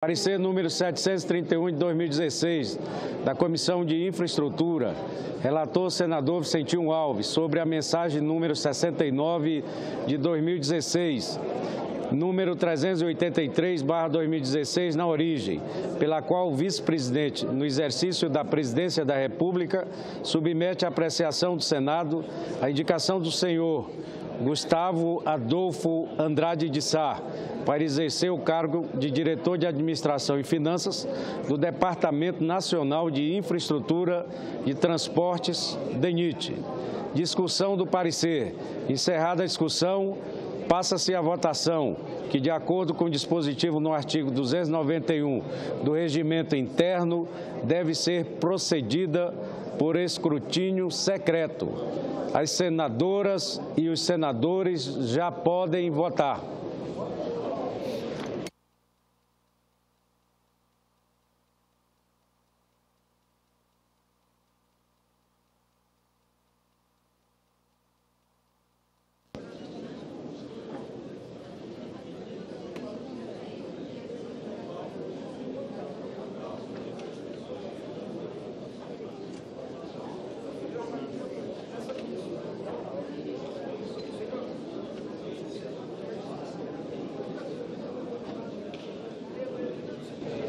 Parecer número 731 de 2016, da Comissão de Infraestrutura, relator o senador Vicentinho Alves, sobre a mensagem número 69 de 2016, número 383/2016, na origem, pela qual o vice-presidente, no exercício da presidência da República, submete à apreciação do Senado a indicação do senhor Gustavo Adolfo Andrade de Sá, para exercer o cargo de diretor de Administração e Finanças do Departamento Nacional de Infraestrutura e Transportes, DENIT. Discussão do parecer. Encerrada a discussão, passa-se a votação, que, de acordo com o dispositivo no artigo 291 do Regimento Interno, deve ser procedida por escrutínio secreto. As senadoras e os senadores já podem votar.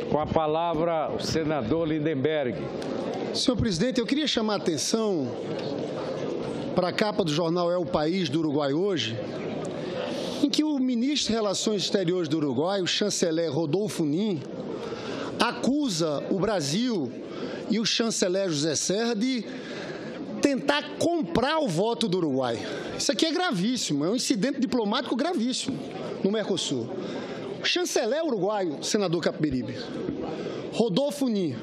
Com a palavra, o senador Lindenberg. Senhor presidente, eu queria chamar a atenção para a capa do jornal É o País do Uruguai hoje, em que o ministro de Relações Exteriores do Uruguai, o chanceler Rodolfo Nin, acusa o Brasil e o chanceler José Serra de tentar comprar o voto do Uruguai. Isso aqui é gravíssimo, é um incidente diplomático gravíssimo no Mercosul. O chanceler uruguaio, senador Capiberibe, Rodolfo Nin,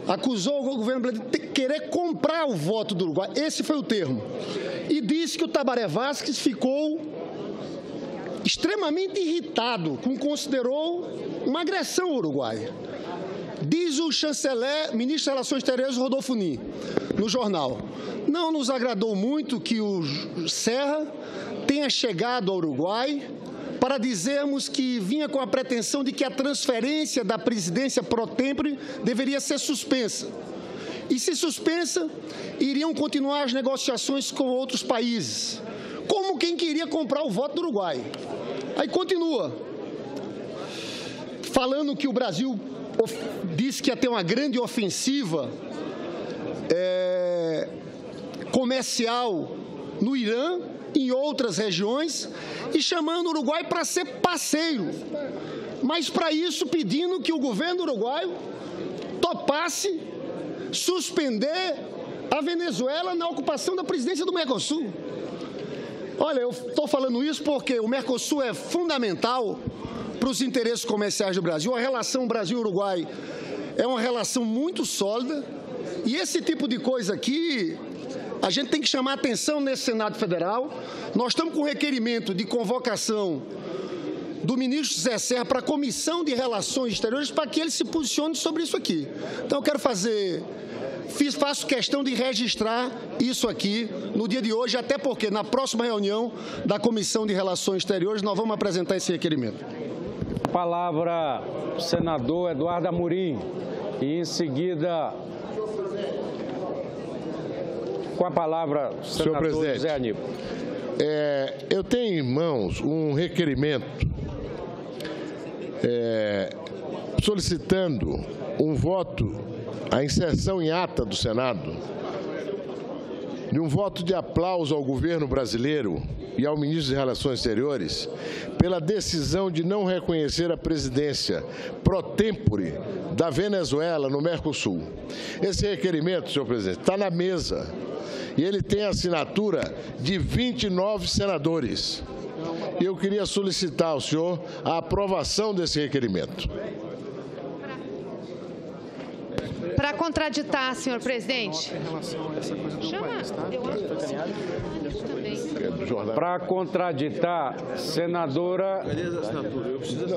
acusou o governo brasileiro de querer comprar o voto do Uruguai. Esse foi o termo. E disse que o Tabaré Vázquez ficou extremamente irritado, como considerou uma agressão ao Uruguai. Diz o chanceler, ministro das Relações Exteriores, Rodolfo Nin, no jornal: não nos agradou muito que o Serra tenha chegado ao Uruguai para dizermos que vinha com a pretensão de que a transferência da presidência pro tempore deveria ser suspensa. E, se suspensa, iriam continuar as negociações com outros países, como quem queria comprar o voto do Uruguai. Aí continua, falando que o Brasil disse que ia ter uma grande ofensiva comercial no Irã, em outras regiões, e chamando o Uruguai para ser parceiro, mas para isso pedindo que o governo uruguaio topasse suspender a Venezuela na ocupação da presidência do Mercosul. Olha, eu estou falando isso porque o Mercosul é fundamental para os interesses comerciais do Brasil. A relação Brasil-Uruguai é uma relação muito sólida, e esse tipo de coisa aqui a gente tem que chamar a atenção nesse Senado Federal. Nós estamos com um requerimento de convocação do ministro José Serra para a Comissão de Relações Exteriores para que ele se posicione sobre isso aqui. Então, eu quero faço questão de registrar isso aqui no dia de hoje, até porque na próxima reunião da Comissão de Relações Exteriores nós vamos apresentar esse requerimento. Palavra, o senador Eduardo Amorim, e em seguida, com a palavra, o senador presidente, José Aníbal. Eu tenho em mãos um requerimento solicitando um voto, a inserção em ata do Senado, de um voto de aplauso ao governo brasileiro e ao ministro de Relações Exteriores pela decisão de não reconhecer a presidência pro tempore da Venezuela no Mercosul. Esse requerimento, senhor presidente, está na mesa e ele tem a assinatura de 29 senadores. Eu queria solicitar ao senhor a aprovação desse requerimento. Para contraditar, senhor presidente. Para contraditar, senadora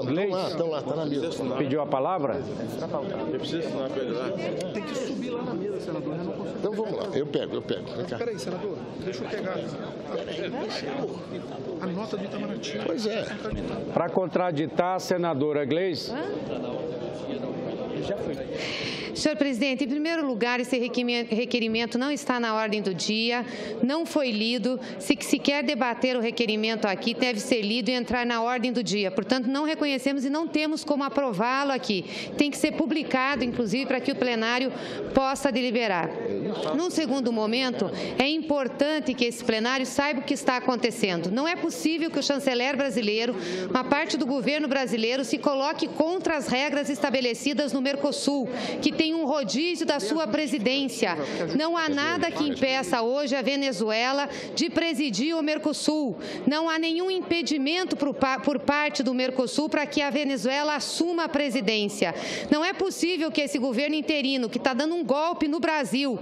Leite. Estão lá, está na mesa. Pediu a palavra? Eu preciso assinar com ele lá. Tem que subir lá na mesa, senador. Eu não consigo. Então vamos lá, eu pego. Peraí, senador, deixa eu pegar. A nota do Itamaraty. Pois é. Para contraditar a senadora Gleice. Já foi. Senhor presidente, em primeiro lugar, esse requerimento não está na ordem do dia, não foi lido. Se quer debater o requerimento aqui, deve ser lido e entrar na ordem do dia. Portanto, não reconhecemos e não temos como aprová-lo aqui. Tem que ser publicado, inclusive, para que o plenário possa deliberar. Num segundo momento, é importante que esse plenário saiba o que está acontecendo. Não é possível que o chanceler brasileiro, uma parte do governo brasileiro, se coloque contra as regras estabelecidas no Mercosul, que tem um rodízio da sua presidência. Não há nada que impeça hoje a Venezuela de presidir o Mercosul. Não há nenhum impedimento por parte do Mercosul para que a Venezuela assuma a presidência. Não é possível que esse governo interino, que está dando um golpe no Brasil,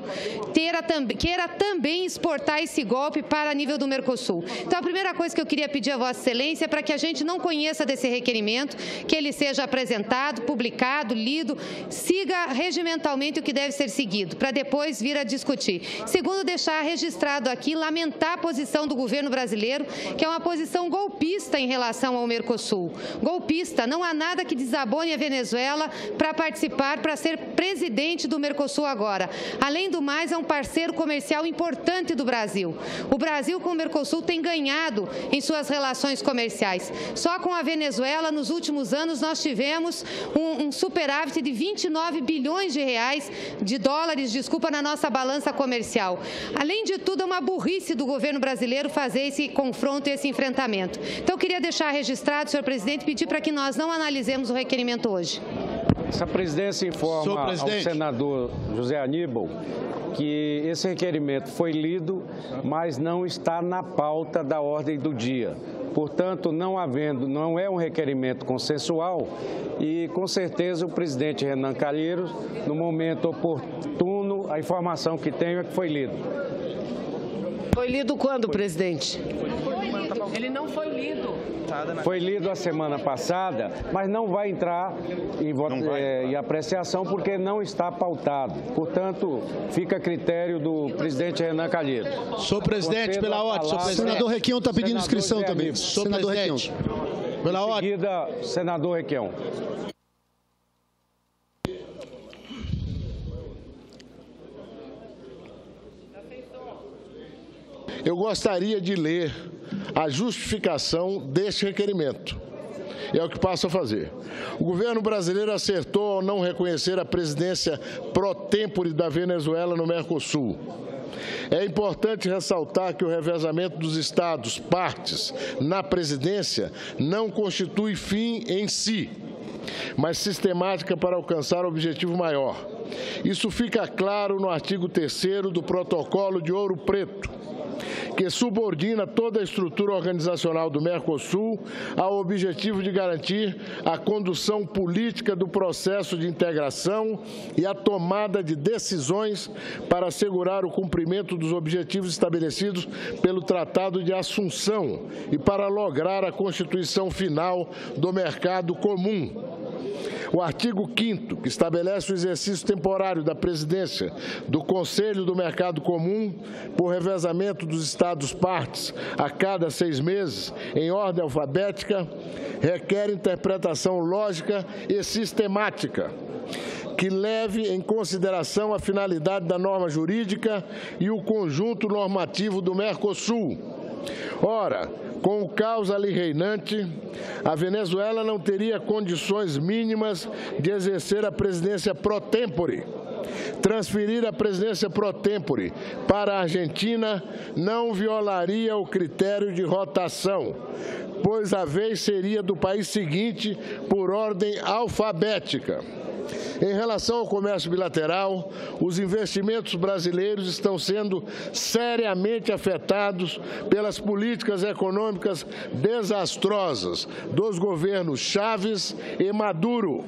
queira também exportar esse golpe para nível do Mercosul. Então, a primeira coisa que eu queria pedir a Vossa Excelência é para que a gente não conheça desse requerimento, que ele seja apresentado, publicado, lido, siga regimentalmente o que deve ser seguido, para depois vir a discutir. Segundo, deixar registrado aqui, lamentar a posição do governo brasileiro, que é uma posição golpista em relação ao Mercosul. Golpista, não há nada que desabone a Venezuela para participar, para ser presidente do Mercosul agora. Além do mais, é um parceiro comercial importante do Brasil. O Brasil com o Mercosul tem ganhado em suas relações comerciais. Só com a Venezuela, nos últimos anos, nós tivemos um superávit de 29 bilhões de dólares, na nossa balança comercial. Além de tudo, é uma burrice do governo brasileiro fazer esse confronto e esse enfrentamento. Então, eu queria deixar registrado, senhor presidente, pedir para que nós não analisemos o requerimento hoje. Essa presidência informa ao senador José Aníbal que esse requerimento foi lido, mas não está na pauta da ordem do dia. Portanto, não é um requerimento consensual e, com certeza, o presidente Renan Calheiros, no momento oportuno, a informação que tenho é que foi lido. Foi lido quando, presidente? Ele não foi lido. Foi lido a semana passada, mas não vai entrar em apreciação porque não está pautado. Portanto, fica a critério do presidente Renan Calheiros. Senhor presidente, pela ordem. Senador Requião está pedindo inscrição também. Senador Requião. Pela ordem. Em seguida, senador Requião. Eu gostaria de ler a justificação deste requerimento. É o que passo a fazer. O governo brasileiro acertou ao não reconhecer a presidência pró-tempore da Venezuela no Mercosul. É importante ressaltar que o revezamento dos Estados partes na presidência não constitui fim em si, mas sistemática para alcançar o objetivo maior. Isso fica claro no artigo 3º do Protocolo de Ouro Preto, que subordina toda a estrutura organizacional do Mercosul ao objetivo de garantir a condução política do processo de integração e a tomada de decisões para assegurar o cumprimento dos objetivos estabelecidos pelo Tratado de Assunção e para lograr a constituição final do mercado comum. O artigo 5º, que estabelece o exercício temporário da presidência do Conselho do Mercado Comum por revezamento dos Estados-partes a cada 6 meses, em ordem alfabética, requer interpretação lógica e sistemática, que leve em consideração a finalidade da norma jurídica e o conjunto normativo do Mercosul. Ora, com o caos ali reinante, a Venezuela não teria condições mínimas de exercer a presidência pró-tempore. Transferir a presidência pró-tempore para a Argentina não violaria o critério de rotação, pois a vez seria do país seguinte por ordem alfabética. Em relação ao comércio bilateral, os investimentos brasileiros estão sendo seriamente afetados pelas políticas econômicas desastrosas dos governos Chaves e Maduro.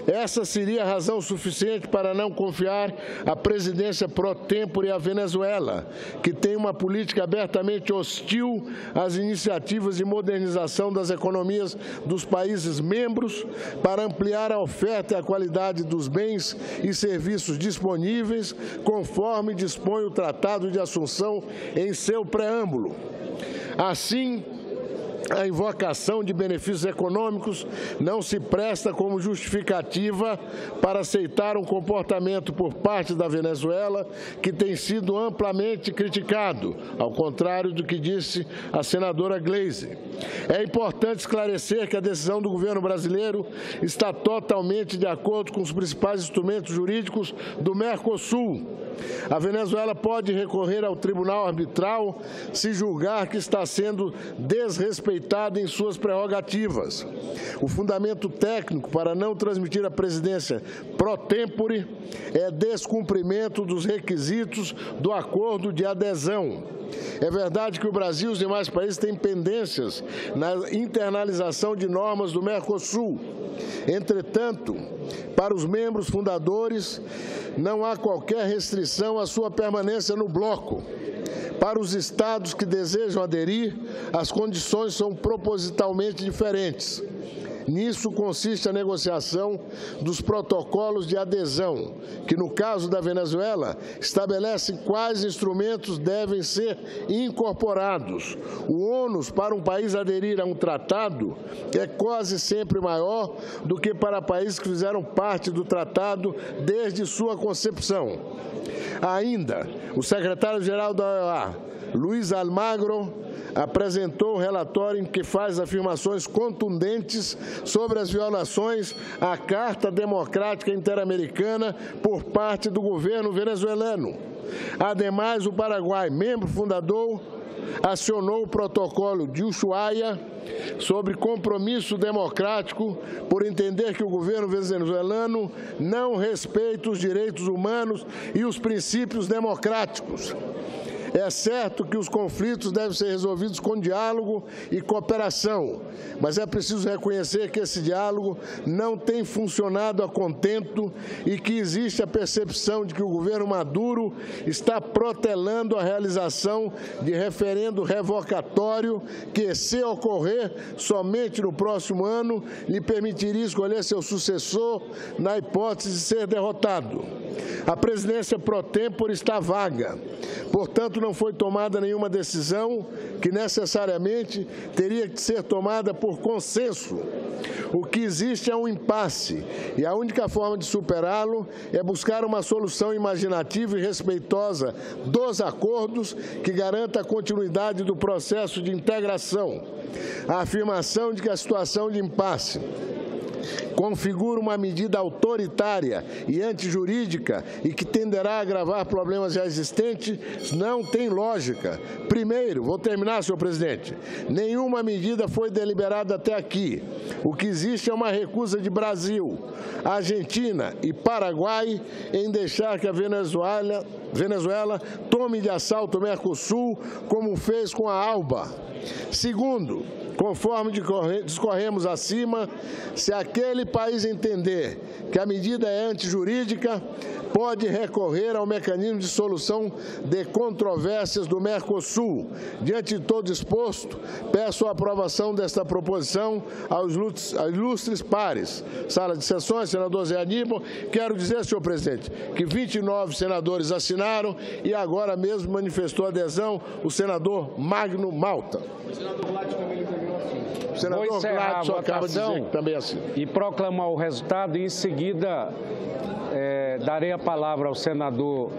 Essa seria a razão suficiente para não confiar a presidência pró-tempore à Venezuela, que tem uma política abertamente hostil às iniciativas de modernização das economias dos países membros para ampliar a oferta e a qualidade qualidade dos bens e serviços disponíveis, conforme dispõe o Tratado de Assunção em seu preâmbulo. Assim, a invocação de benefícios econômicos não se presta como justificativa para aceitar um comportamento por parte da Venezuela que tem sido amplamente criticado, ao contrário do que disse a senadora Gleisi. É importante esclarecer que a decisão do governo brasileiro está totalmente de acordo com os principais instrumentos jurídicos do Mercosul. A Venezuela pode recorrer ao Tribunal Arbitral se julgar que está sendo desrespeitada em suas prerrogativas. O fundamento técnico para não transmitir a presidência pro tempore é descumprimento dos requisitos do acordo de adesão. É verdade que o Brasil e os demais países têm pendências na internalização de normas do Mercosul. Entretanto, para os membros fundadores, não há qualquer restrição à sua permanência no bloco. Para os estados que desejam aderir, as condições são propositalmente diferentes. Nisso consiste a negociação dos protocolos de adesão, que, no caso da Venezuela, estabelecem quais instrumentos devem ser incorporados. O ônus para um país aderir a um tratado é quase sempre maior do que para países que fizeram parte do tratado desde sua concepção. Ainda, o secretário-geral da OEA, Luiz Almagro, apresentou um relatório em que faz afirmações contundentes sobre as violações à Carta Democrática Interamericana por parte do governo venezuelano. Ademais, o Paraguai, membro fundador, acionou o protocolo de Ushuaia sobre compromisso democrático por entender que o governo venezuelano não respeita os direitos humanos e os princípios democráticos. É certo que os conflitos devem ser resolvidos com diálogo e cooperação, mas é preciso reconhecer que esse diálogo não tem funcionado a contento e que existe a percepção de que o governo Maduro está protelando a realização de referendo revocatório que, se ocorrer somente no próximo ano, lhe permitiria escolher seu sucessor na hipótese de ser derrotado. A presidência pro tempore está vaga, portanto, não foi tomada nenhuma decisão que necessariamente teria que ser tomada por consenso. O que existe é um impasse e a única forma de superá-lo é buscar uma solução imaginativa e respeitosa dos acordos que garanta a continuidade do processo de integração. A afirmação de que a situação de impasse configura uma medida autoritária e antijurídica e que tenderá a agravar problemas já existentes, não tem lógica. Primeiro, vou terminar, senhor presidente, nenhuma medida foi deliberada até aqui. O que existe é uma recusa de Brasil, Argentina e Paraguai em deixar que a Venezuela tome de assalto o Mercosul, como fez com a ALBA. Segundo, conforme discorremos acima, se aquele país entender que a medida é antijurídica, pode recorrer ao mecanismo de solução de controvérsias do Mercosul. Diante de todo exposto, peço a aprovação desta proposição aos ilustres pares. Sala de sessões, senador Zé Aníbal. Quero dizer, senhor presidente, que 29 senadores assinaram e agora mesmo manifestou adesão o senador Magno Malta. O senador Gladson acaba de dizer que também assina. E proclamar o resultado e, em seguida, darei a palavra ao senador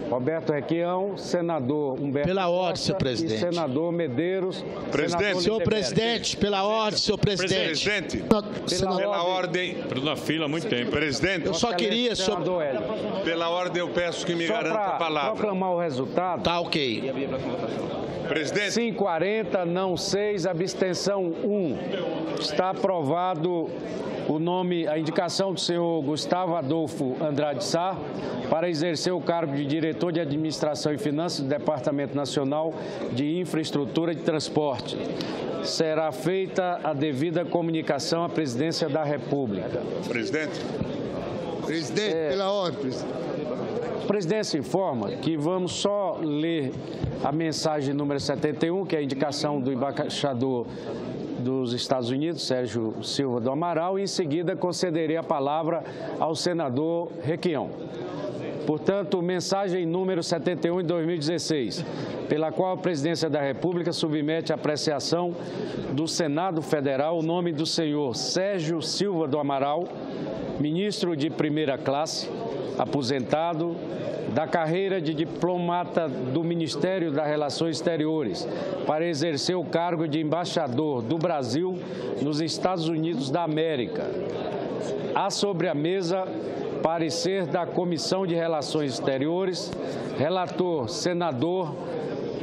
Roberto Requião, senador Humberto pela ordem, Costa senhor presidente. E senador Medeiros. Presidente. Senhor presidente, pela ordem, senhor presidente. Presidente, Pela ordem. Na fila há muito tempo. Presidente, Eu só queria, senhor... pela ordem eu peço que me garanta a palavra. Proclamar o resultado. Tá ok. Presidente. Sim, 40, não 6, abstenção 1. Está aprovado a indicação do senhor Gustavo Adolfo Andrade Sá para exercer o cargo de diretor de Administração e Finanças do Departamento Nacional de Infraestrutura de Transporte. Será feita a devida comunicação à Presidência da República. Presidente. Presidente, pela ordem. A presidência informa que vamos só ler a mensagem número 71, que é a indicação do embaixador dos Estados Unidos, Sérgio Silva do Amaral, e em seguida concederei a palavra ao senador Requião. Portanto, mensagem número 71 de 2016, pela qual a Presidência da República submete à apreciação do Senado Federal o nome do senhor Sérgio Silva do Amaral, ministro de primeira classe, aposentado, da carreira de diplomata do Ministério das Relações Exteriores, para exercer o cargo de embaixador do Brasil nos Estados Unidos da América. Há sobre a mesa parecer da Comissão de Relações Exteriores, relator, senador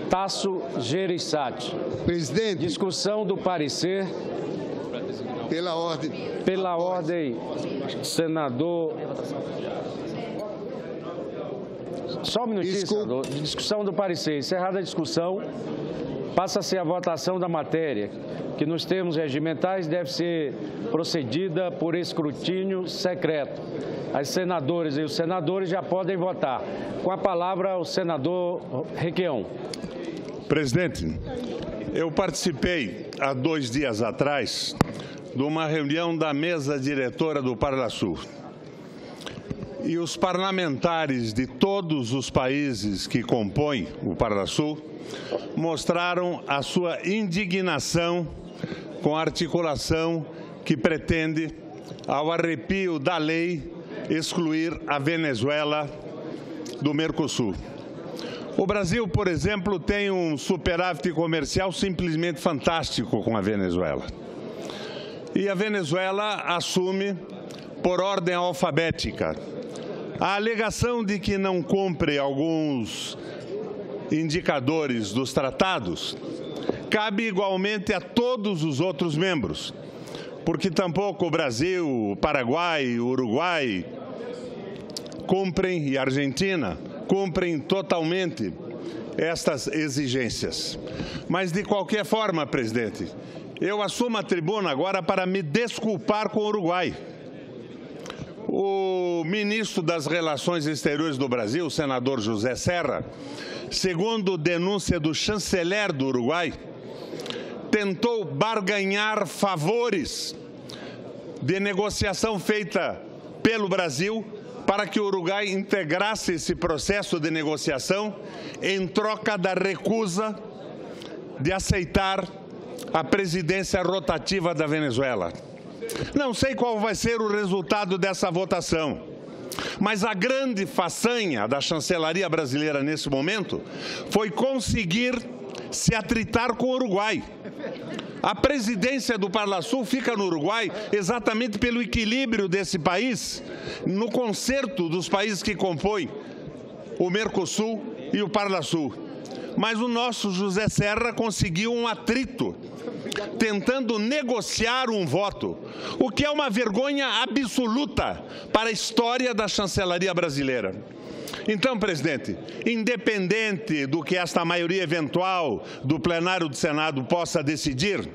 Tasso Gereissati. Presidente. Discussão do parecer. Pela ordem. Pela ordem, senador. Só um minutinho, senador. Discussão do parecer. Encerrada a discussão, passa-se a votação da matéria, que nos termos regimentais deve ser procedida por escrutínio secreto. As senadoras e os senadores já podem votar. Com a palavra, o senador Requião. Presidente, eu participei há 2 dias atrás de uma reunião da mesa diretora do Parlasul. E os parlamentares de todos os países que compõem o Parlasul mostraram a sua indignação com a articulação que pretende, ao arrepio da lei, excluir a Venezuela do Mercosul. O Brasil, por exemplo, tem um superávit comercial simplesmente fantástico com a Venezuela. E a Venezuela assume por ordem alfabética a alegação de que não cumpre alguns indicadores dos tratados. Cabe igualmente a todos os outros membros, porque tampouco o Brasil, o Paraguai, o Uruguai cumprem, e a Argentina cumprem totalmente estas exigências. Mas, de qualquer forma, presidente, eu assumo a tribuna agora para me desculpar com o Uruguai. O ministro das Relações Exteriores do Brasil, o senador José Serra, segundo denúncia do chanceler do Uruguai, tentou barganhar favores de negociação feita pelo Brasil para que o Uruguai integrasse esse processo de negociação em troca da recusa de aceitar a presidência rotativa da Venezuela. Não sei qual vai ser o resultado dessa votação, mas a grande façanha da chancelaria brasileira nesse momento foi conseguir se atritar com o Uruguai. A presidência do Parlasul fica no Uruguai exatamente pelo equilíbrio desse país no concerto dos países que compõem o Mercosul e o Parlasul. Mas o nosso José Serra conseguiu um atrito, tentando negociar um voto, o que é uma vergonha absoluta para a história da chancelaria brasileira. Então, presidente, independente do que esta maioria eventual do plenário do Senado possa decidir,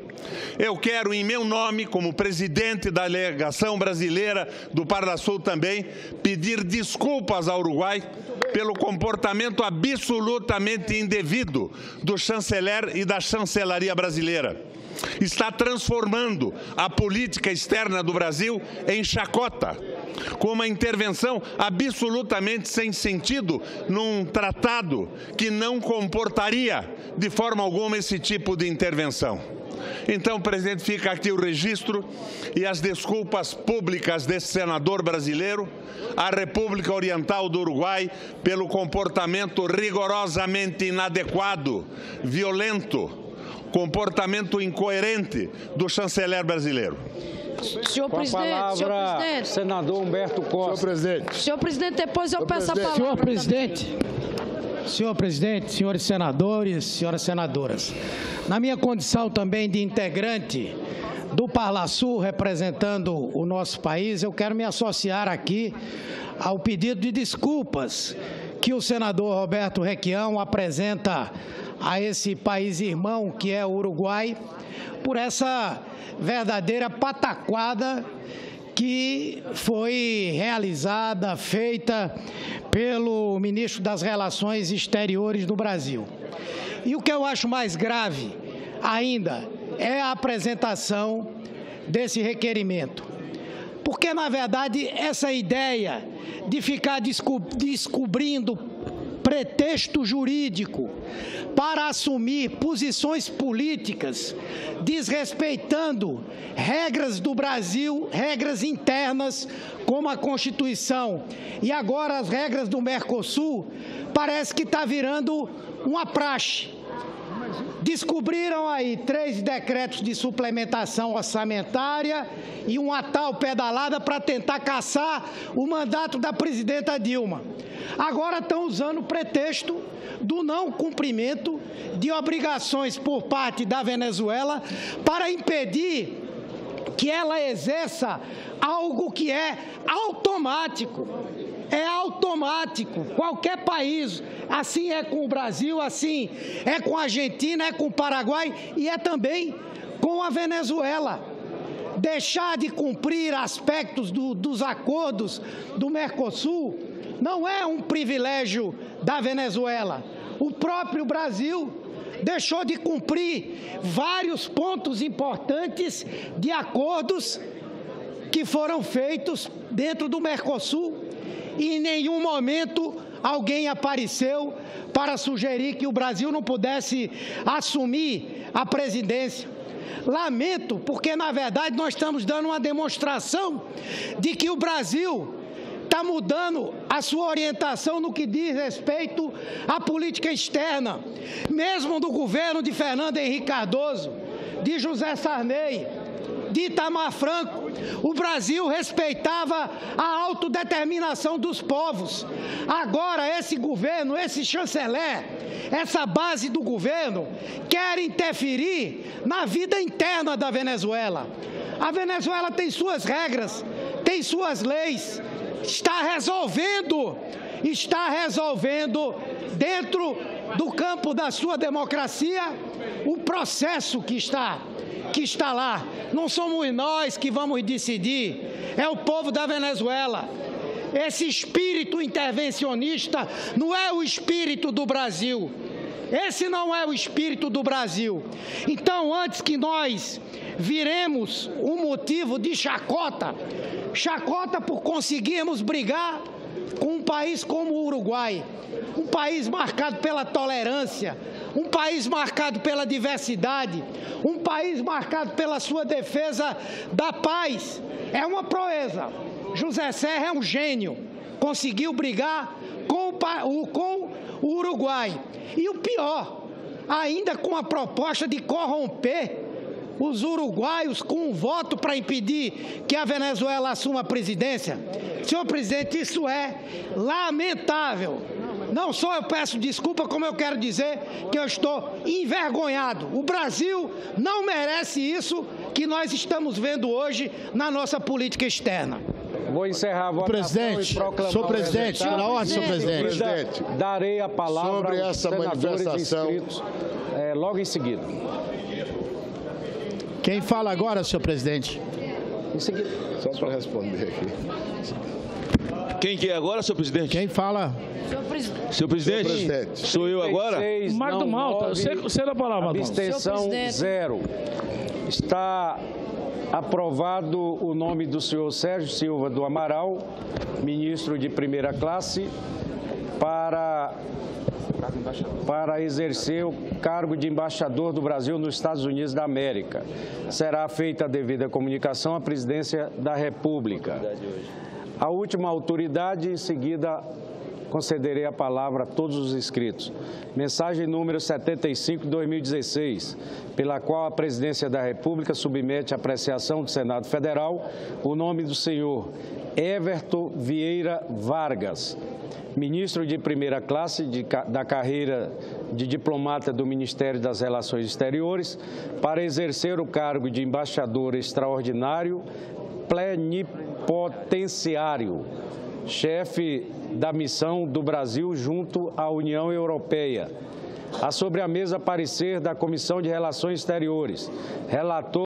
eu quero, em meu nome, como presidente da delegação brasileira do Parlasul também, pedir desculpas ao Uruguai pelo comportamento absolutamente indevido do chanceler e da chancelaria brasileira. Está transformando a política externa do Brasil em chacota, com uma intervenção absolutamente sem sentido num tratado que não comportaria de forma alguma esse tipo de intervenção. Então, presidente, fica aqui o registro e as desculpas públicas desse senador brasileiro à República Oriental do Uruguai pelo comportamento rigorosamente inadequado, violento, comportamento incoerente do chanceler brasileiro. Senhor presidente, senador Humberto Costa. Senhor presidente, depois eu peço a palavra. Senhor presidente, senhores senadores, senhoras senadoras, na minha condição também de integrante do Parlasul, representando o nosso país, eu quero me associar aqui ao pedido de desculpas que o senador Roberto Requião apresenta a esse país irmão que é o Uruguai, por essa verdadeira pataquada que foi realizada, feita pelo ministro das Relações Exteriores do Brasil. E o que eu acho mais grave ainda é a apresentação desse requerimento. Porque, na verdade, essa ideia de ficar descobrindo pretexto jurídico para assumir posições políticas, desrespeitando regras do Brasil, regras internas, como a Constituição, e agora as regras do Mercosul, parece que está virando uma praxe. Descobriram aí 3 decretos de suplementação orçamentária e uma tal pedalada para tentar caçar o mandato da presidenta Dilma. Agora estão usando o pretexto do não cumprimento de obrigações por parte da Venezuela para impedir que ela exerça algo que é automático. É automático. Qualquer país, assim é com o Brasil, assim é com a Argentina, é com o Paraguai e é também com a Venezuela. Deixar de cumprir aspectos dos acordos do Mercosul não é um privilégio da Venezuela. O próprio Brasil deixou de cumprir vários pontos importantes de acordos que foram feitos dentro do Mercosul e em nenhum momento alguém apareceu para sugerir que o Brasil não pudesse assumir a presidência. Lamento, porque na verdade nós estamos dando uma demonstração de que o Brasil está mudando a sua orientação no que diz respeito à política externa, mesmo do governo de Fernando Henrique Cardoso, de José Sarney, de Itamar Franco. O Brasil respeitava a autodeterminação dos povos. Agora esse governo, esse chanceler, essa base do governo quer interferir na vida interna da Venezuela. A Venezuela tem suas regras, tem suas leis, está resolvendo dentro do campo da sua democracia o processo que está lá. Não somos nós que vamos decidir, é o povo da Venezuela. Esse espírito intervencionista não é o espírito do Brasil. Esse não é o espírito do Brasil. Então, antes que nós viremos um motivo de chacota por conseguirmos brigar com um país como o Uruguai, um país marcado pela tolerância, um país marcado pela diversidade, um país marcado pela sua defesa da paz. É uma proeza. José Serra é um gênio. Conseguiu brigar com o Uruguai. E o pior, ainda com a proposta de corromper os uruguaios com um voto para impedir que a Venezuela assuma a presidência. Senhor presidente, isso é lamentável. Não só eu peço desculpa, como eu quero dizer que eu estou envergonhado. O Brasil não merece isso que nós estamos vendo hoje na nossa política externa. Vou encerrar a votação e proclamar senhor presidente, na ordem, senhor presidente. Darei a palavra sobre aos essa manifestação inscritos, logo em seguida. Quem fala agora, senhor presidente? Em seguida. Só para responder aqui. Quem que é agora, senhor presidente? Quem fala? Senhor presidente, sou eu agora? Marco Malta, você da palavra. Abstenção 0. Está aprovado o nome do senhor Sérgio Silva do Amaral, ministro de primeira classe, para exercer o cargo de embaixador do Brasil nos Estados Unidos da América. Será feita a devida comunicação à presidência da República. A última autoridade, em seguida, concederei a palavra a todos os inscritos. Mensagem número 75/2016, pela qual a Presidência da República submete à apreciação do Senado Federal o nome do senhor Everton Vieira Vargas, ministro de primeira classe da carreira de diplomata do Ministério das Relações Exteriores, para exercer o cargo de embaixador extraordinário plenipotenciário, chefe da missão do Brasil junto à União Europeia. Há sobre a mesa parecer da Comissão de Relações Exteriores. Relator